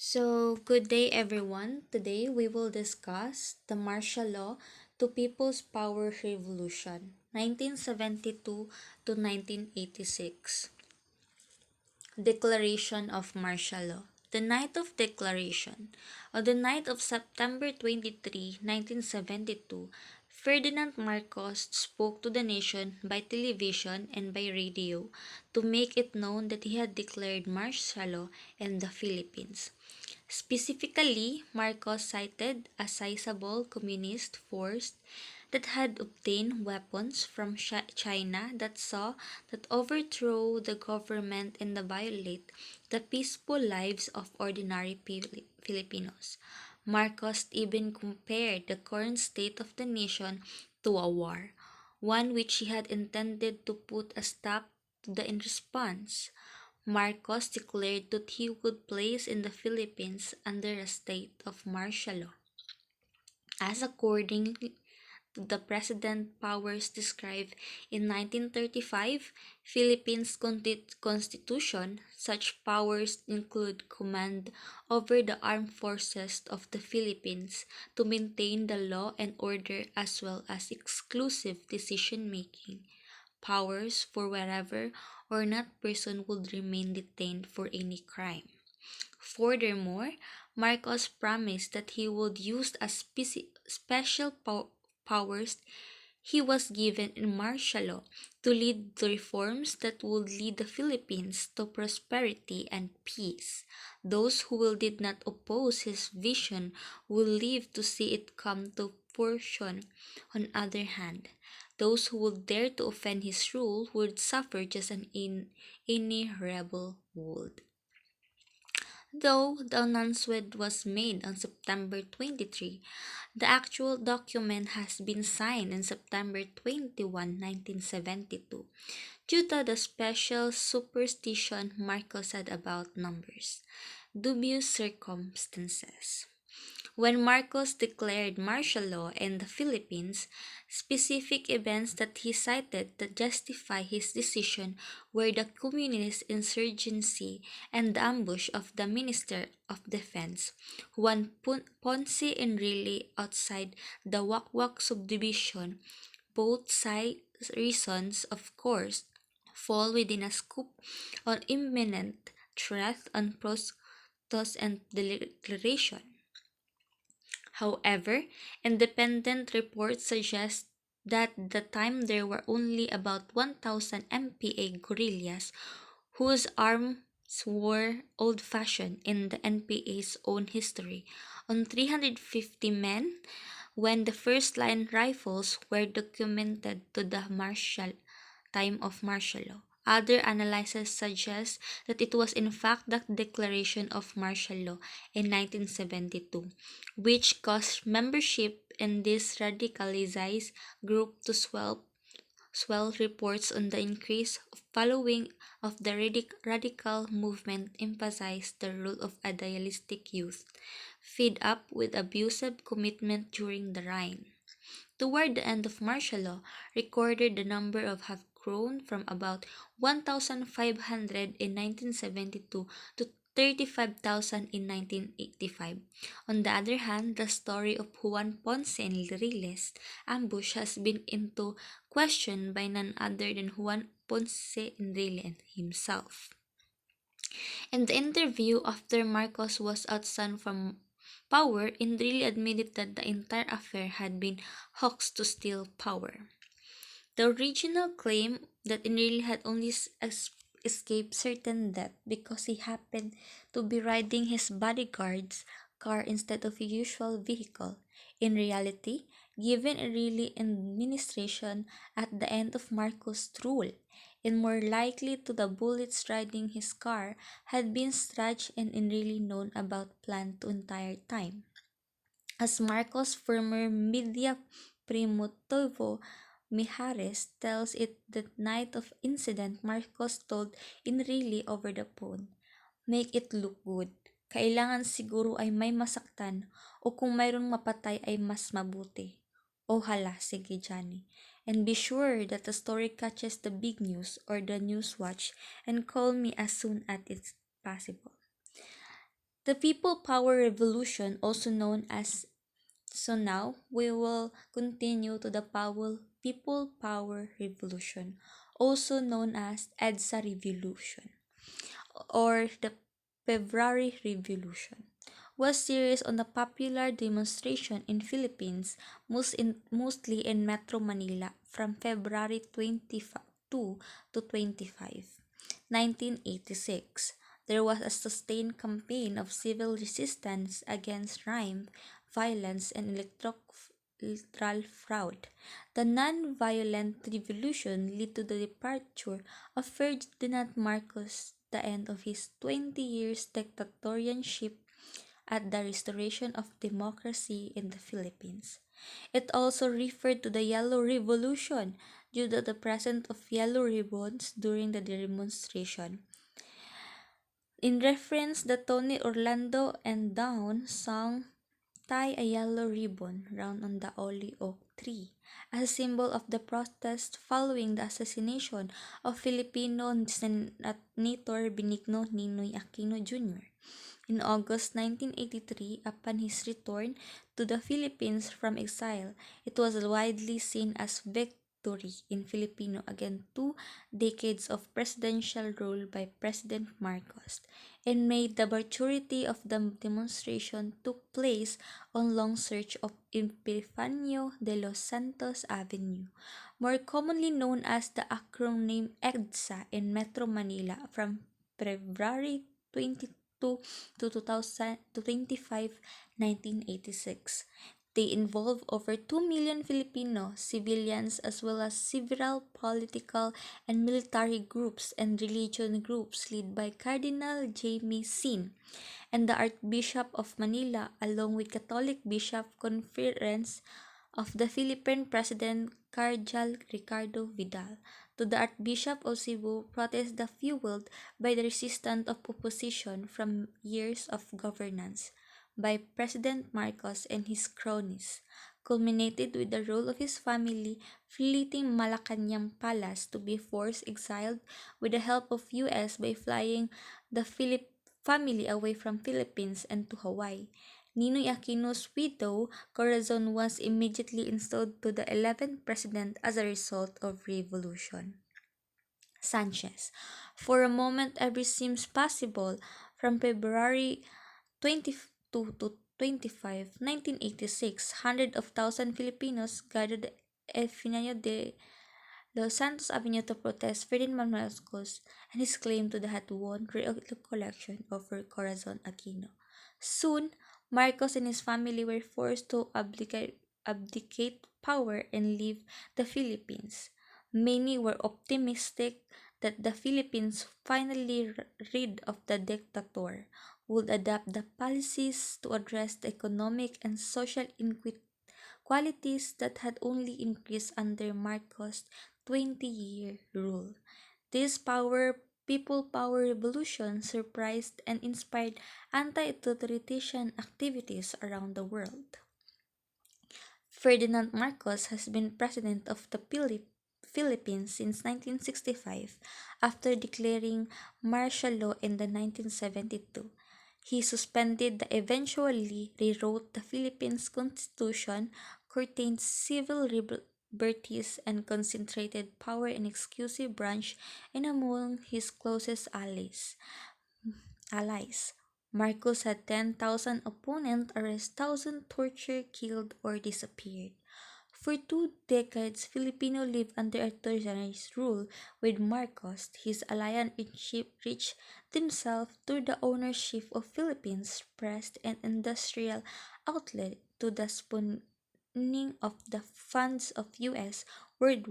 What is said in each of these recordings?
Good day everyone. Today we will discuss the martial law to People's Power Revolution, 1972 to 1986. Declaration of Martial Law. The night of declaration. On the night of September 23, 1972, Ferdinand Marcos spoke to the nation by television and by radio to make it known that he had declared martial law in the Philippines. Specifically, Marcos cited a sizable communist force that had obtained weapons from China that saw that overthrow the government and violate the peaceful lives of ordinary Filipinos. Marcos even compared the current state of the nation to a war, one which he had intended to put a stop to the in response. Marcos declared that he would place in the Philippines under a state of martial law. As according to the President powers described in 1935 Philippines Constitution, such powers include command over the armed forces of the Philippines to maintain the law and order as well as exclusive decision-making powers for wherever or not person would remain detained for any crime. Furthermore, Marcos promised that he would use a special powers he was given in martial law to lead the reforms that would lead the Philippines to prosperity and peace. Those who did not oppose his vision will live to see it come to fruition. On the other hand, those who would dare to offend his rule would suffer just as in any rebel would. Though the announcement was made on September 23, the actual document has been signed on September 21, 1972, due to the special superstition Marcos had about numbers. Dubious circumstances. When Marcos declared martial law in the Philippines, specific events that he cited to justify his decision were the communist insurgency and the ambush of the Minister of Defense, Juan Ponce Enrile outside the Wakwak subdivision. Both reasons, of course, fall within a scope on imminent threat on prostos and declaration. However, independent reports suggest that at the time there were only about 1,000 MPA guerrillas whose arms were old-fashioned in the NPA's own history, on 350 men when the first line rifles were documented to the time of martial law. Other analyses suggest that it was in fact the declaration of martial law in 1972, which caused membership in this radicalized group to swell. Reports on the increase following of the radical movement emphasized the role of idealistic youth, fed up with abusive commitment during the reign. Toward the end of martial law, recorded the number of have grown from about 1,500 in 1972 to 35,000 in 1985. On the other hand, the story of Juan Ponce Enriquez ambush has been into question by none other than Juan Ponce Enriquez himself. In the interview after Marcos was ousted from power, Enrile admitted that the entire affair had been hoaxed to steal power. The original claim that Enrile had only escaped certain death because he happened to be riding his bodyguard's car instead of a usual vehicle. In reality, given Enrile administration at the end of Marcos' rule, and more likely to the bullets riding his car had been stretched and Enrile known about plan to entire time. As Marcos' former media Primotovo Mijares tells it that night of incident, Marcos told Enrile over the phone, "Make it look good. Kailangan siguro ay may masaktan o kung mayroong mapatay ay mas mabuti. O hala, sige Johnny. And be sure that the story catches the big news or the news watch and call me as soon as it's possible." The People Power Revolution, also known as so now we will continue to the People Power Revolution, also known as EDSA Revolution or the February Revolution, was series on the popular demonstration in Philippines, mostly in Metro Manila from February 22 to 25, 1986. There was a sustained campaign of civil resistance against crime, violence, and electoral fraud. The non-violent revolution led to the departure of Ferdinand Marcos, the end of his 20 years dictatorship at the restoration of democracy in the Philippines. It also referred to the Yellow Revolution due to the presence of yellow ribbons during the demonstration. In reference, the Tony Orlando and Dawn song "Tie a Yellow Ribbon Round on the Holly Oak Tree" as a symbol of the protest following the assassination of Filipino Senator Benigno Ninoy Aquino Jr. In August 1983, upon his return to the Philippines from exile, it was widely seen as victory in Filipino against 2 decades of presidential rule by President Marcos. In May, the majority of the demonstration took place on Long Search of Epifanio de los Santos Avenue, more commonly known as the acronym EDSA in Metro Manila from February 22 to 2000 to 25, 1986. They involve over 2 million Filipino civilians as well as several political and military groups and religion groups led by Cardinal Jaime Sin and the Archbishop of Manila along with Catholic Bishop Conference of the Philippine President Cardinal Ricardo Vidal. To the Archbishop of Cebu, protest the fueled by the resistance of opposition from years of governance by President Marcos and his cronies, culminated with the role of his family fleeing Malacanang Palace to be forced exiled with the help of US by flying the family away from Philippines and to Hawaii. Ninoy Aquino's widow, Corazon, was immediately installed to the 11th president as a result of revolution. Sanchez. For a moment, every seems possible. From February 22 to 25, 1986, hundreds of thousands Filipinos gathered at Finayo de Los Santos Avenue to protest Ferdinand Marcos and his claim to the had won re-election over Corazon Aquino. Soon, Marcos and his family were forced to abdicate power and leave the Philippines. Many were optimistic that the Philippines, finally rid of the dictator, would adopt the policies to address the economic and social inequalities that had only increased under Marcos' 20-year rule. This people power revolution surprised and inspired anti-authoritarian activities around the world. Ferdinand Marcos has been president of the Philippines since 1965 after declaring martial law in the 1972. He suspended the eventually rewrote the Philippines Constitution, curtailed civil liberties, and concentrated power in exclusive branch and among his closest allies. Marcos had 10,000 opponents arrested, 1,000 tortured, killed, or disappeared. For 2 decades, Filipino lived under authoritarian rule with Marcos. His alliance-in-chief reached themselves through the ownership of Philippines press and industrial outlet to the spawning of the funds of U.S. World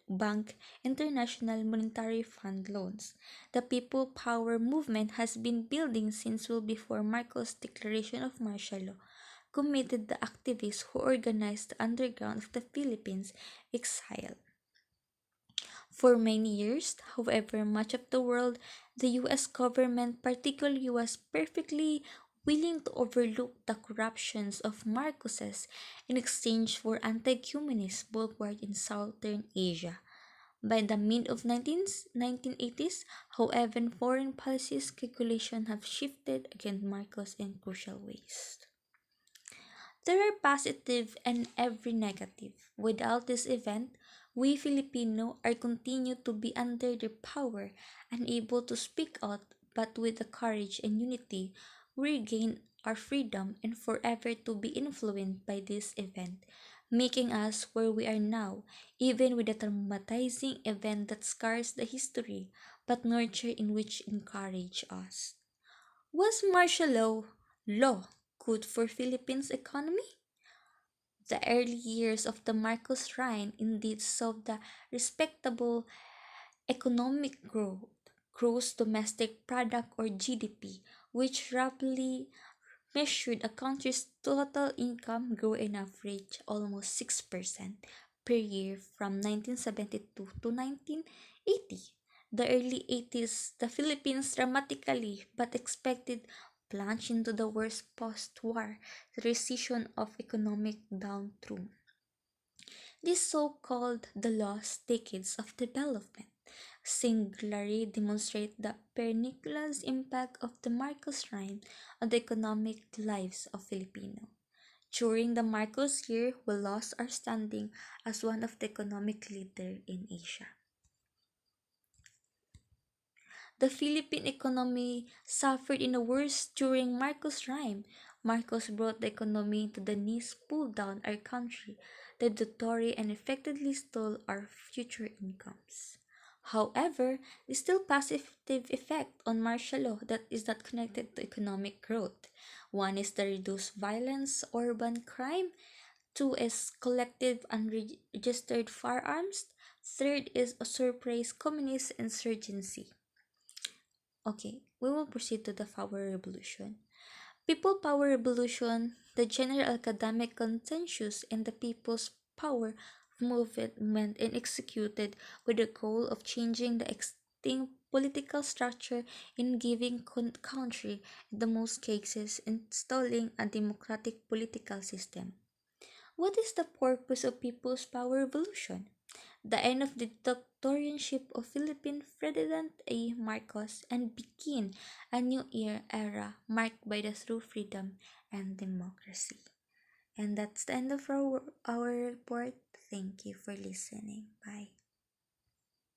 Bank International Monetary Fund loans. The People Power movement has been building since well before Marcos' declaration of martial law committed the activists who organized the underground of the Philippines exile. For many years, however, much of the world, the U.S. government particularly was perfectly willing to overlook the corruptions of Marcoses in exchange for anti-communist bulwark in Southern Asia. By the mid of 1980s, however, foreign policy's calculation have shifted against Marcos in crucial ways. There are positive and every negative. Without this event, we Filipino are continued to be under their power, unable to speak out, but with the courage and unity, we regain our freedom and forever to be influenced by this event, making us where we are now, even with a traumatizing event that scars the history, but nurture in which encourage us. Was martial law good for Philippines economy? The early years of the Marcos Reign indeed saw the respectable economic growth, gross domestic product or GDP, which roughly measured a country's total income grew in average almost 6% per year from 1972 to 1980. The early 80s, the Philippines dramatically but expected plunged into the worst post-war recession of economic downturn. This so-called the lost decades of development singularly demonstrate the pernicious impact of the Marcos Reign on the economic lives of Filipinos. During the Marcos year, we lost our standing as one of the economic leaders in Asia. The Philippine economy suffered in the worst during Marcos' reign. Marcos brought the economy to the knees, pulled down our country, predatory and effectively stole our future incomes. However, there's still positive effect on martial law that is not connected to economic growth. One is the reduced violence, urban crime. Two is collective unregistered firearms. Third is a surprise communist insurgency. Okay, we will proceed to the Power Revolution. People Power Revolution, the general academic consensus and the people's power movement and executed with the goal of changing the extinct political structure in giving country, in the most cases, installing a democratic political system. What is the purpose of People's Power Revolution? The end of the dictatorship of Philippine President A. Marcos and begin a new era marked by the true freedom and democracy. And that's the end of our report. Thank you for listening. Bye.